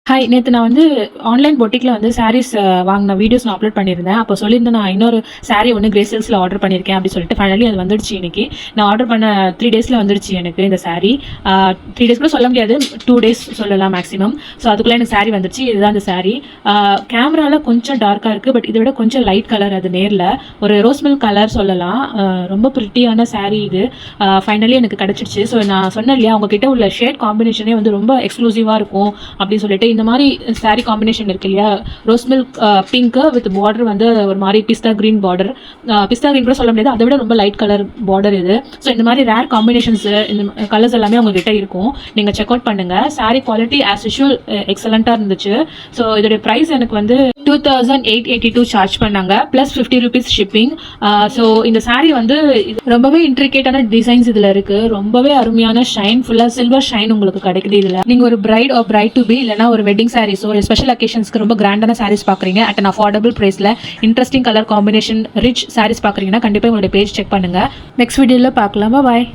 Hi, நேத்து நான் வந்து ஆன்லைன் பொட்டிக்ல வந்து சாரீஸ் வாங்குன வீடியோஸ் நான் அப்லோட் பண்ணியிருந்தேன். அப்போ சொல்லியிருந்தேன் நான் இன்னொரு சாரீ ஒன்று கிரே சில்க்ஸ்ல ஆர்டர் பண்ணியிருக்கேன் அப்படின்னு சொல்லிட்டு ஃபைனலி அது வந்துடுச்சு இன்னைக்கு. நான் ஆர்டர் பண்ண 3 டேஸ்ல வந்துடுச்சு எனக்கு இந்த சாரீ. 3 டேஸ் கூட சொல்ல முடியாது, 2 டேஸ் சொல்லலாம் மேக்ஸிமம். ஸோ அதுக்குள்ளே எனக்கு சாரீ வந்துடுச்சு. இதுதான் அந்த சாரீ. கேமராவில் கொஞ்சம் டார்க்காக இருக்குது, பட் இதை விட கொஞ்சம் லைட் கலர். அது நேரில் ஒரு ரோஸ் மில்க் கலர் சொல்லலாம். ரொம்ப ப்ரிட்டியான சாரீ இது. ஃபைனலி எனக்கு கிடச்சிடுச்சு. ஸோ நான் சொன்னேன் இல்லையா, உங்ககிட்ட உள்ள ஷேட் காம்பினேஷனே வந்து ரொம்ப எக்ஸ்க்ளூசிவாக இருக்கும் அப்படின்னு சொல்லிட்டு. இந்த மாதிரி சாரி காம்பினேஷன் இருக்கு இல்லையா, rose milk pink with border வந்து ஒரு மாதிரி பிஸ்தா கிரீன் பார்டர். பிஸ்தா கிரீன் கூட சொல்ல முடியாது, அதை விட ரொம்ப லைட் கலர் பார்டர் இது. ஸோ இந்த மாதிரி ரேர் காம்பினேஷன்ஸ், இந்த கலர்ஸ் எல்லாமே உங்ககிட்ட இருக்கும். நீங்கள் செக் அவுட் பண்ணுங்க. சாரி குவாலிட்டி ஆஸ் யூஷுவல் எக்ஸலண்ட்டாக இருந்துச்சு. ஸோ இதோடைய ப்ரைஸ் எனக்கு வந்து 2882 சார்ஜ் பண்ணாங்க, ப்ளஸ் 50 rupees ஷிப்பிங். ஸோ இந்த சாரீ வந்து ரொம்பவே இன்ட்ரிகேட்டான டிசைன்ஸ் இதில் இருக்கு. ரொம்பவே அருமையான ஷைன், ஃபுல்லாக சில்வர் ஷைன் உங்களுக்கு கிடைக்குது. இதில் நீங்கள் ஒரு bride or bride to be இல்லைனா ஒரு வெட்டிங் சாரீஸ், ஒரு ஸ்பெஷல் அக்கேஷன்ஸ்க்கு ரொம்ப கிராண்டான சாரீஸ் பார்க்குறீங்க அட் அன் அஃபோர்டபுள் ப்ரைஸில், interesting colour combination rich saris பார்க்குறீங்கன்னா கண்டிப்பாக உங்களுடைய பேஜ் செக் பண்ணுங்கள். நெக்ஸ்ட் வீடியோவில் பார்க்கலாம். பாய்.